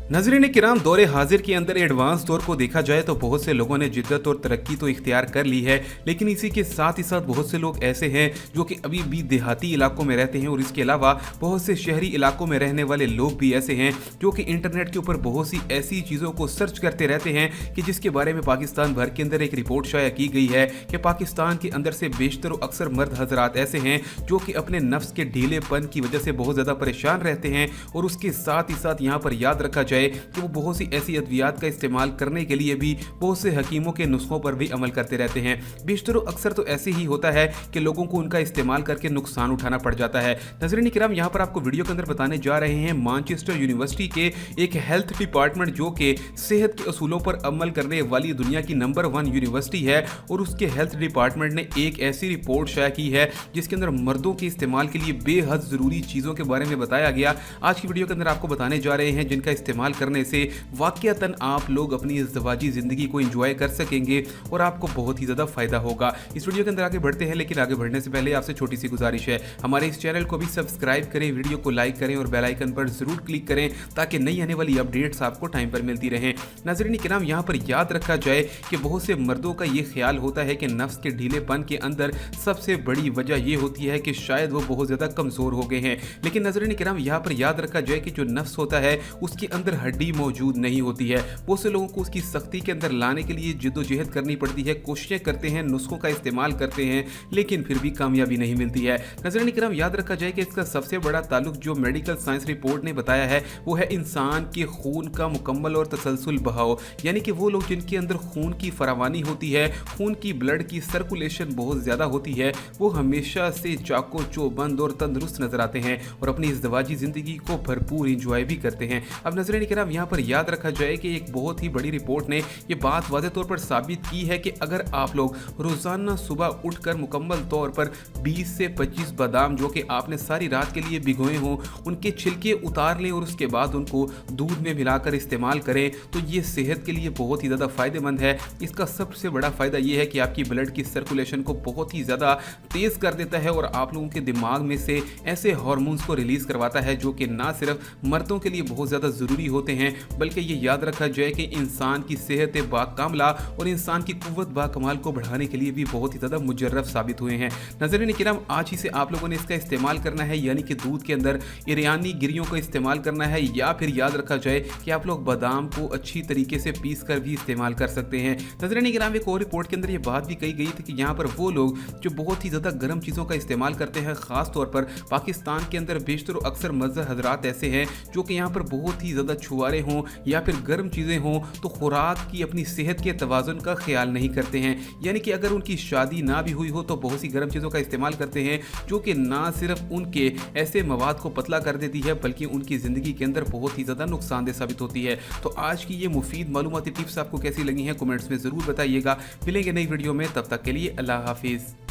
नाज़रीन किराम, दौरे हाजिर के अंदर एडवांस दौर को देखा जाए तो बहुत से लोगों ने जिद्दत और तरक्की तो इख्तियार कर ली है, लेकिन इसी के साथ ही साथ बहुत से लोग ऐसे हैं जो कि अभी भी देहाती इलाकों में रहते हैं और इसके अलावा बहुत से शहरी इलाकों में रहने वाले लोग भी ऐसे हैं जो कि इंटरनेट के ऊपर बहुत सी ऐसी चीज़ों को सर्च करते रहते हैं कि जिसके बारे में पाकिस्तान भर के अंदर एक रिपोर्ट शाया की गई है कि पाकिस्तान के अंदर से बेशतर और अक्सर मर्द हजरात ऐसे हैं जो कि अपने नफ्स के ढीलेपन की वजह से बहुत ज़्यादा परेशान रहते हैं। और उसके साथ ही साथ यहाँ पर याद रखा जाए कि वो बहुत सी ऐसी अद्वियात का इस्तेमाल करने के लिए भी बहुत से हकीमों के नुस्खों पर भी अमल करते रहते हैं। बेशतर अक्सर तो ऐसे ही होता है कि लोगों को उनका इस्तेमाल करके नुकसान उठाना पड़ जाता है। नाज़रीन किराम, यहाँ पर आपको वीडियो के अंदर बताने जा रहे हैं मैनचेस्टर यूनिवर्सिटी के एक हेल्थ डिपार्टमेंट जो कि सेहत के असूलों पर अमल करने वाली दुनिया की नंबर 1 यूनिवर्सिटी है, और उसके हेल्थ डिपार्टमेंट ने एक ऐसी रिपोर्ट शाया की है जिसके अंदर मर्दों के इस्तेमाल के लिए बेहद ज़रूरी चीज़ों के बारे में बताया गया। आज की वीडियो के अंदर आपको बताने जा रहे हैं जिनका इस्तेमाल करने से वाकयातन आप लोग अपनी इज़्दिवाजी ज़िंदगी को एंजॉय कर सकेंगे और आपको बहुत ही ज़्यादा फ़ायदा होगा। इस वीडियो के अंदर आगे बढ़ते हैं, लेकिन आगे बढ़ने से पहले आपसे छोटी सी गुजारिश है, हमारे इस चैनल को भी सब्सक्राइब करें, वीडियो को लाइक करें और बेल आइकन पर ज़रूर क्लिक करें ताकि नई आने वाली अपडेट्स आपको टाइम पर मिलती रहें। नाज़रीन किराम, यहाँ पर याद रखा जाए कि बहुत से मर्दों का ये ख्याल होता है कि नफ्स के ढीलेपन के अंदर सबसे बड़ी वजह यह होती है कि शायद वो बहुत ज़्यादा कमज़ोर हो गए हैं। लेकिन नाज़रीन किराम, यहाँ पर याद रखा जाए कि जो नफ्स होता है उसके अंदर हड्डी मौजूद नहीं होती है। बहुत से लोगों को उसकी सख्ती के अंदर लाने के लिए जिद्दोजहद करनी पड़ती है, कोशिशें करते हैं, नुस्खों का इस्तेमाल करते हैं, लेकिन फिर भी कामयाबी नहीं मिलती है। नाज़रीन किराम, याद रखा जाए कि इसका सबसे बड़ा ताल्लुक जो मेडिकल साइंस रिपोर्ट ने बताया है वो है इंसान के खून का मुकम्मल और तसलसल बहाव, यानी कि वो लोग जिनके अंदर खून की फरावानी होती है, खून की ब्लड की सर्कुलेशन बहुत ज़्यादा होती है, वो हमेशा से चाको चौबंद और तंदुरुस्त नजर आते हैं और अपनी इज़्दिवाजी ज़िंदगी को भरपूर इंजॉय भी करते हैं। अब नाज़रीन किराम, यहाँ पर याद रखा जाए कि एक बहुत ही बड़ी रिपोर्ट ने ये बात वाज़ेह तौर पर साबित की है कि अगर आप लोग रोज़ाना सुबह उठकर मुकम्मल तौर पर 20 से 25 बादाम जो कि आपने सारी रात के लिए भिगोए हों उनके छिलके उतार लें और उसके बाद उनको दूध में मिलाकर इस्तेमाल करें तो ये सेहत के लिए बहुत ही ज़्यादा फ़ायदेमंद है। इसका सबसे बड़ा फ़ायदा ये है कि आपकी ब्लड की सर्कुलेशन को बहुत ही ज़्यादा तेज़ कर देता है और आप लोगों के दिमाग में से ऐसे हार्मोन्स को रिलीज़ करवाता है जो कि ना सिर्फ मर्दों के लिए बहुत ज़्यादा ज़रूरी होते हैं बल्कि ये याद रखा जाए कि इंसान की सेहत बाकामला और इंसान की कुव्वत बाकमाल को बढ़ाने के लिए भी बहुत ही ज़्यादा मुजर्रब साबित हुए हैं। नाज़रीन किराम, आज ही से आप लोगों ने इसका इस्तेमाल करना है, यानी कि दूध के अंदर ईरानी गिरियों का इस्तेमाल करना है, या फिर याद रखा जाए कि आप लोग बादाम को अच्छी तरीके से पीस कर भी इस्तेमाल कर सकते हैं। नाज़रीन किराम, एक और रिपोर्ट के अंदर ये बात भी कही गई थी कि यहाँ पर वो लोग जो बहुत ही ज़्यादा गर्म चीज़ों का इस्तेमाल करते हैं, ख़ास तौर पर पाकिस्तान के अंदर बेशतर अक्सर मज़हब हजरात ऐसे हैं जो कि यहाँ पर बहुत ही ज़्यादा छुआरे हों या फिर गर्म चीज़ें हों तो खुराक की अपनी सेहत के तवाज़ुन का ख्याल नहीं करते हैं, यानी कि अगर उनकी शादी ना भी हुई हो तो बहुत सी गर्म चीज़ों का इस्तेमाल करते हैं जो कि ना सिर्फ उनके ऐसे मवाद को पतला कर देती है बल्कि उनकी ज़िंदगी के अंदर बहुत ही ज़्यादा नुकसानदेह साबित होती है। तो आज की ये मुफीद मालूमाती टिप्स आपको कैसी लगी हैं कमेंट्स में ज़रूर बताइएगा। मिलेंगे नई वीडियो में, तब तक के लिए अल्लाह हाफिज़।